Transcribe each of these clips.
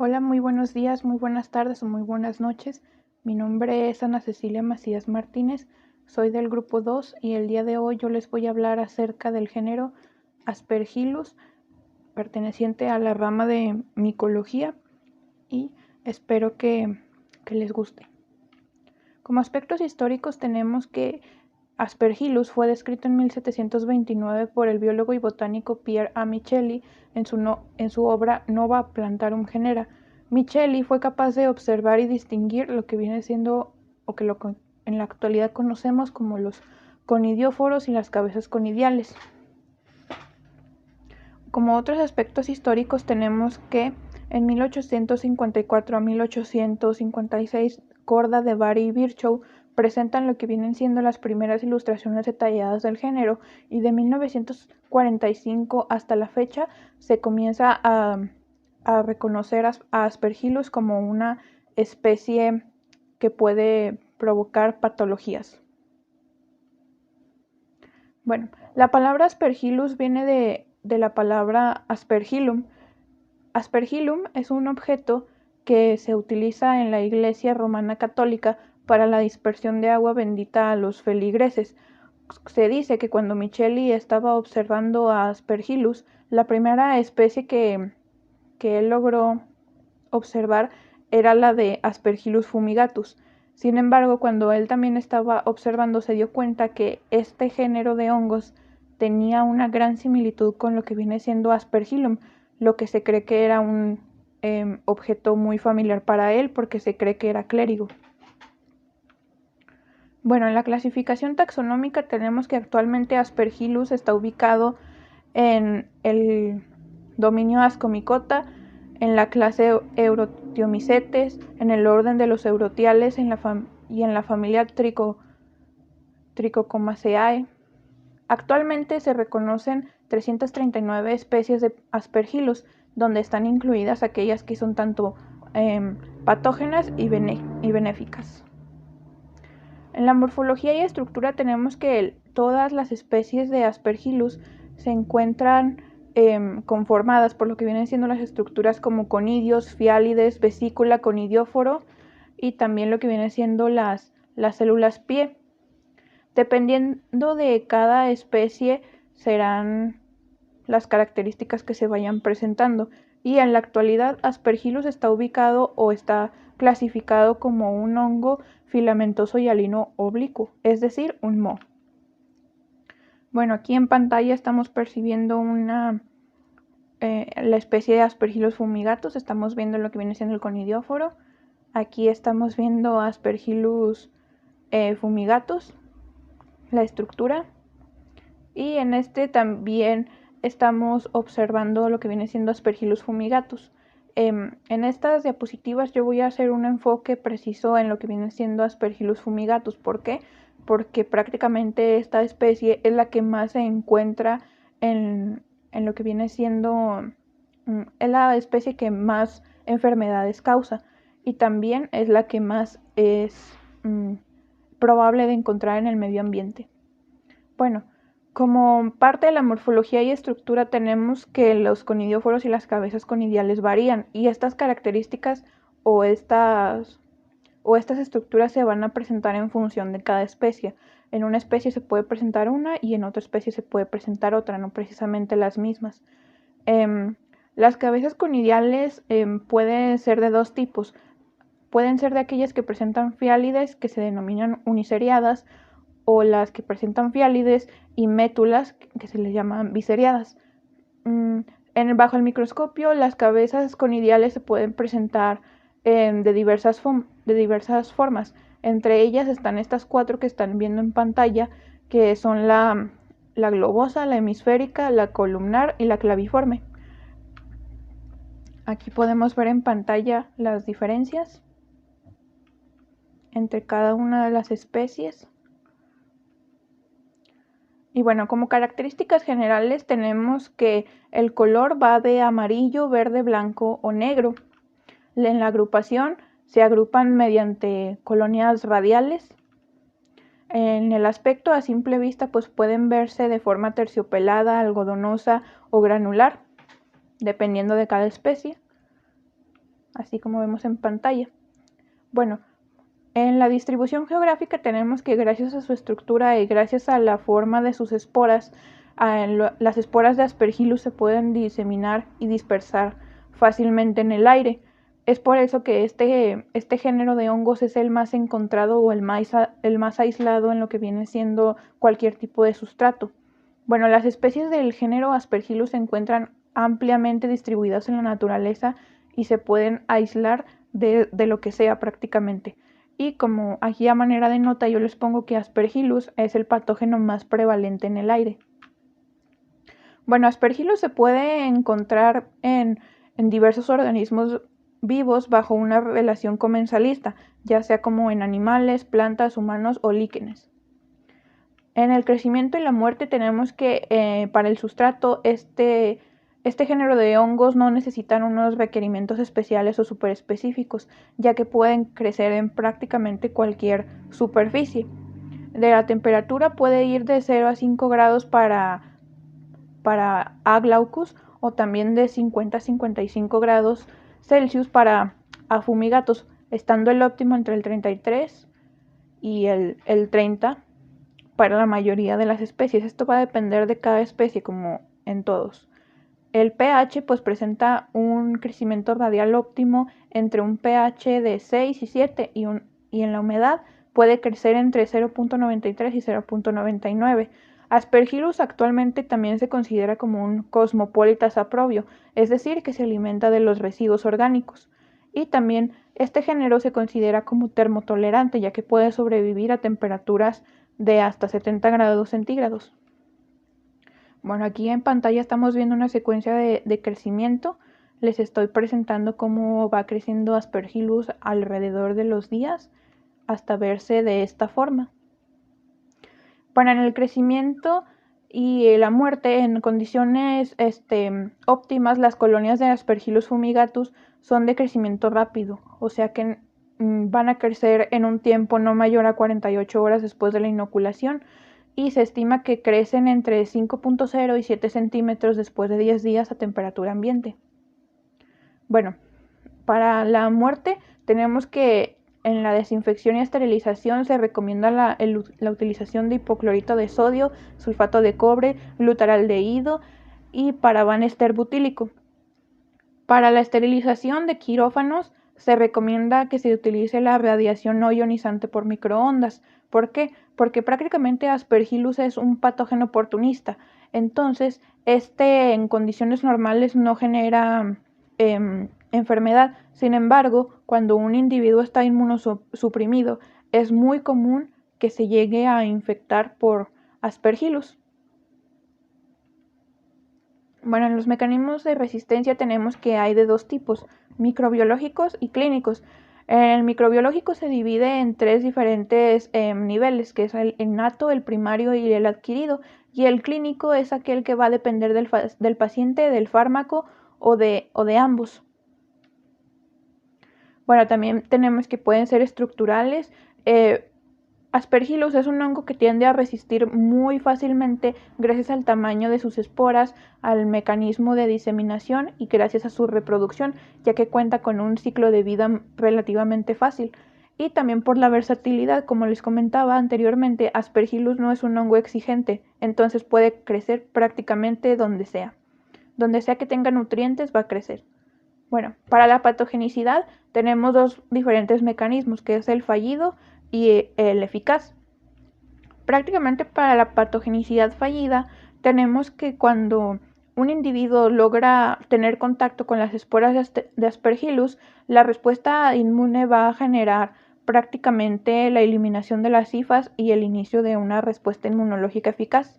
Hola, muy buenos días, muy buenas tardes o muy buenas noches. Mi nombre es Ana Cecilia Macías Martínez, soy del grupo 2 y el día de hoy yo les voy a hablar acerca del género Aspergillus, perteneciente a la rama de micología, y espero que les guste. Como aspectos históricos tenemos que Aspergillus fue descrito en 1729 por el biólogo y botánico Pierre A. Michelli en su obra Nova Plantarum Genera. Michelli fue capaz de observar y distinguir lo que viene siendo o que en la actualidad conocemos como los conidióforos y las cabezas conidiales. Como otros aspectos históricos tenemos que en 1854 a 1856 Corda de Bari y Virchow presentan lo que vienen siendo las primeras ilustraciones detalladas del género, y de 1945 hasta la fecha se comienza a reconocer a Aspergillus como una especie que puede provocar patologías. Bueno, la palabra Aspergillus viene de la palabra Aspergillum. Aspergillum es un objeto que se utiliza en la Iglesia Romana Católica para la dispersión de agua bendita a los feligreses. Se dice que cuando Michelli estaba observando a Aspergillus, la primera especie que él logró observar era la de Aspergillus fumigatus. Sin embargo, cuando él también estaba observando, se dio cuenta que este género de hongos tenía una gran similitud con lo que viene siendo Aspergillum, lo que se cree que era un objeto muy familiar para él, porque se cree que era clérigo. Bueno, en la clasificación taxonómica tenemos que actualmente Aspergillus está ubicado en el dominio Ascomycota, en la clase Eurotiomicetes, en el orden de los eurotiales y en la familia Trichocomaceae. Actualmente se reconocen 339 especies de Aspergillus, donde están incluidas aquellas que son tanto patógenas y benéficas. En la morfología y estructura tenemos que todas las especies de Aspergillus se encuentran conformadas por lo que vienen siendo las estructuras como conidios, fiálides, vesícula, conidióforo, y también lo que vienen siendo las células pie. Dependiendo de cada especie serán las características que se vayan presentando, y en la actualidad Aspergillus está ubicado o está clasificado como un hongo filamentoso y alino oblicuo, es decir, un moho. Bueno, aquí en pantalla estamos percibiendo la especie de Aspergillus fumigatus. Estamos viendo lo que viene siendo el conidióforo. Aquí estamos viendo Aspergillus fumigatus, la estructura, y en este también estamos observando lo que viene siendo Aspergillus fumigatus. En estas diapositivas yo voy a hacer un enfoque preciso en lo que viene siendo Aspergillus fumigatus. ¿Por qué? Porque prácticamente esta especie es la que más se encuentra en lo que viene siendo, es la especie que más enfermedades causa, y también es la que más es probable de encontrar en el medio ambiente. Bueno, como parte de la morfología y estructura tenemos que los conidióforos y las cabezas conidiales varían, y estas características o estas estructuras se van a presentar en función de cada especie. En una especie se puede presentar una y en otra especie se puede presentar otra, no precisamente las mismas. Las cabezas conidiales pueden ser de dos tipos. Pueden ser de aquellas que presentan fiálides, que se denominan uniseriadas, o las que presentan fiálides y métulas, que se les llaman biseriadas. Bajo el microscopio, las cabezas conidiales se pueden presentar de diversas formas. Entre ellas están estas cuatro que están viendo en pantalla, que son la globosa, la hemisférica, la columnar y la claviforme. Aquí podemos ver en pantalla las diferencias entre cada una de las especies. Y bueno, como características generales tenemos que el color va de amarillo, verde, blanco o negro. En la agrupación se agrupan mediante colonias radiales. En el aspecto a simple vista pues pueden verse de forma terciopelada, algodonosa o granular, dependiendo de cada especie. así como vemos en pantalla. Bueno, en la distribución geográfica tenemos que gracias a su estructura y gracias a la forma de sus esporas, las esporas de Aspergillus se pueden diseminar y dispersar fácilmente en el aire. Es por eso que este género de hongos es el más encontrado o el más aislado en lo que viene siendo cualquier tipo de sustrato. Bueno, las especies del género Aspergillus se encuentran ampliamente distribuidas en la naturaleza y se pueden aislar de lo que sea prácticamente. Y como aquí a manera de nota yo les pongo que Aspergillus es el patógeno más prevalente en el aire. Bueno, Aspergillus se puede encontrar en diversos organismos vivos bajo una relación comensalista, ya sea como en animales, plantas, humanos o líquenes. En el crecimiento y la muerte tenemos que para el sustrato este género de hongos no necesitan unos requerimientos especiales o super específicos, ya que pueden crecer en prácticamente cualquier superficie. De la temperatura puede ir de 0 a 5 grados para A. glaucus o también de 50 a 55 grados Celsius para A. fumigatus, estando el óptimo entre el 33 y el 30 para la mayoría de las especies. Esto va a depender de cada especie, como en todos. El pH pues presenta un crecimiento radial óptimo entre un pH de 6 y 7 y en la humedad puede crecer entre 0.93 y 0.99. Aspergillus actualmente también se considera como un cosmopolita saprobio, es decir, que se alimenta de los residuos orgánicos. Y también este género se considera como termotolerante, ya que puede sobrevivir a temperaturas de hasta 70 grados centígrados. Bueno, aquí en pantalla estamos viendo una secuencia de crecimiento. Les estoy presentando cómo va creciendo Aspergillus alrededor de los días hasta verse de esta forma. Bueno, en el crecimiento y la muerte en condiciones óptimas, las colonias de Aspergillus fumigatus son de crecimiento rápido, o sea que van a crecer en un tiempo no mayor a 48 horas después de la inoculación y se estima que crecen entre 5.0 y 7 centímetros después de 10 días a temperatura ambiente. Bueno, para la muerte tenemos que en la desinfección y esterilización se recomienda la utilización de hipoclorito de sodio, sulfato de cobre, glutaraldehído y parabanester butílico. Para la esterilización de quirófanos se recomienda que se utilice la radiación no ionizante por microondas. ¿Por qué? Porque prácticamente Aspergillus es un patógeno oportunista. Entonces, en condiciones normales no genera enfermedad. Sin embargo, cuando un individuo está inmunosuprimido, es muy común que se llegue a infectar por Aspergillus. Bueno, en los mecanismos de resistencia tenemos que hay de dos tipos, microbiológicos y clínicos. El microbiológico se divide en tres diferentes niveles, que es el innato, el primario y el adquirido. Y el clínico es aquel que va a depender del paciente, del fármaco o de ambos. Bueno, también tenemos que pueden ser estructurales. Aspergillus es un hongo que tiende a resistir muy fácilmente gracias al tamaño de sus esporas, al mecanismo de diseminación y gracias a su reproducción, ya que cuenta con un ciclo de vida relativamente fácil. Y también por la versatilidad, como les comentaba anteriormente, Aspergillus no es un hongo exigente, entonces puede crecer prácticamente donde sea. Donde sea que tenga nutrientes va a crecer. Bueno, para la patogenicidad tenemos dos diferentes mecanismos, que es el fallido y el eficaz. Prácticamente para la patogenicidad fallida tenemos que cuando un individuo logra tener contacto con las esporas de Aspergillus, la respuesta inmune va a generar prácticamente la eliminación de las hifas y el inicio de una respuesta inmunológica eficaz.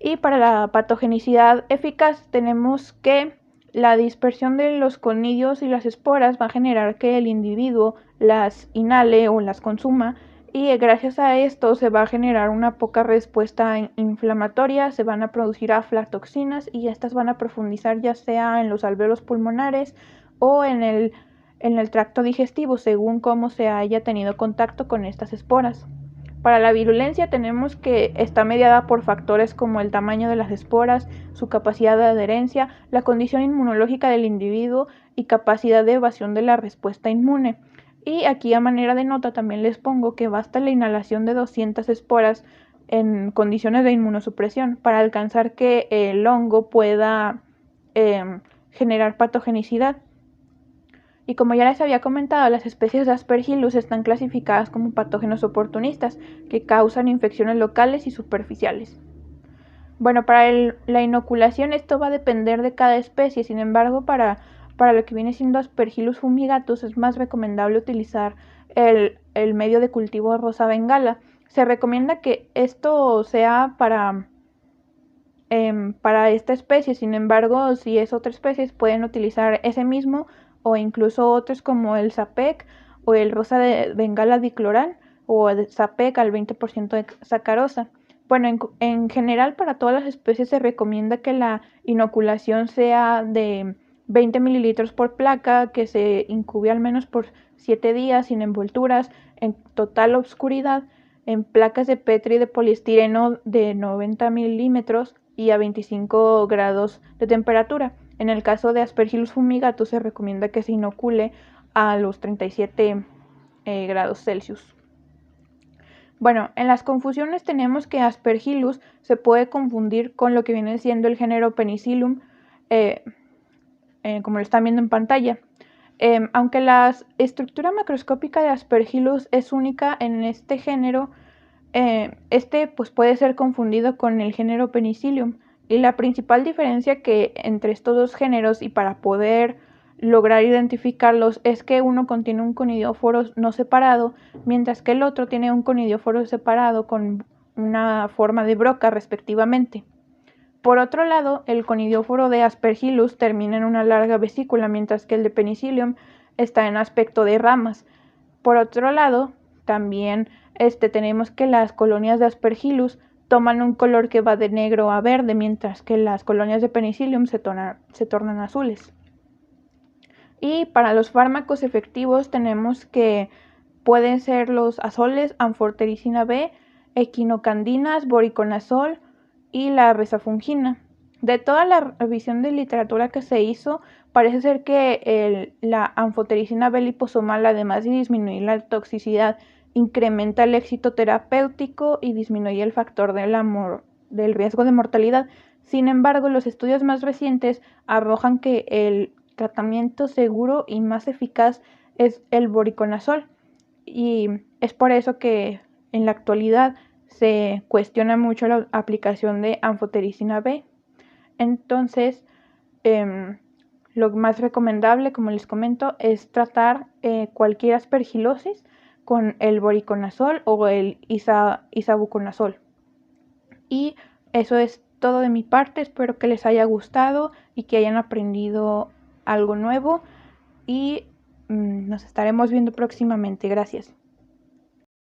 Y para la patogenicidad eficaz tenemos que la dispersión de los conidios y las esporas va a generar que el individuo las inhale o las consuma y gracias a esto se va a generar una poca respuesta inflamatoria, se van a producir aflatoxinas y estas van a profundizar ya sea en los alvéolos pulmonares o en el tracto digestivo según cómo se haya tenido contacto con estas esporas. Para la virulencia tenemos que está mediada por factores como el tamaño de las esporas, su capacidad de adherencia, la condición inmunológica del individuo y capacidad de evasión de la respuesta inmune. Y aquí a manera de nota también les pongo que basta la inhalación de 200 esporas en condiciones de inmunosupresión para alcanzar que el hongo pueda generar patogenicidad. Y como ya les había comentado, las especies de Aspergillus están clasificadas como patógenos oportunistas que causan infecciones locales y superficiales. Bueno, para la inoculación esto va a depender de cada especie, sin embargo, para lo que viene siendo Aspergillus fumigatus es más recomendable utilizar el medio de cultivo rosa bengala. Se recomienda que esto sea para esta especie, sin embargo, si es otra especie, pueden utilizar ese mismo o incluso otros como el Sapec o el rosa de bengala dicloral o el Sapec al 20% de sacarosa. Bueno, en general para todas las especies se recomienda que la inoculación sea de 20 mililitros por placa, que se incube al menos por 7 días sin envolturas, en total oscuridad, en placas de Petri de poliestireno de 90 milímetros y a 25 grados de temperatura. En el caso de Aspergillus fumigatus se recomienda que se inocule a los 37 grados Celsius. Bueno, en las confusiones tenemos que Aspergillus se puede confundir con lo que viene siendo el género Penicillium, como lo están viendo en pantalla. Aunque la estructura macroscópica de Aspergillus es única en este género, pues puede ser confundido con el género Penicillium. Y la principal diferencia que entre estos dos géneros y para poder lograr identificarlos es que uno contiene un conidióforo no separado, mientras que el otro tiene un conidióforo separado con una forma de broca respectivamente. Por otro lado, el conidióforo de Aspergillus termina en una larga vesícula, mientras que el de Penicillium está en aspecto de ramas. Por otro lado, también tenemos que las colonias de Aspergillus toman un color que va de negro a verde, mientras que las colonias de Penicillium se tornan azules. Y para los fármacos efectivos tenemos que pueden ser los azoles, anfotericina B, equinocandinas, voriconazol y la resafungina. De toda la revisión de literatura que se hizo, parece ser que la anfotericina B liposomal, además de disminuir la toxicidad, incrementa el éxito terapéutico y disminuye el factor del riesgo de mortalidad. Sin embargo, los estudios más recientes arrojan que el tratamiento seguro y más eficaz es el voriconazol. Y es por eso que en la actualidad se cuestiona mucho la aplicación de anfotericina B. Entonces, lo más recomendable, como les comento, es tratar cualquier aspergilosis con el voriconazol o el isavuconazol. Y eso es todo de mi parte. Espero que les haya gustado y que hayan aprendido algo nuevo. Y nos estaremos viendo próximamente. Gracias.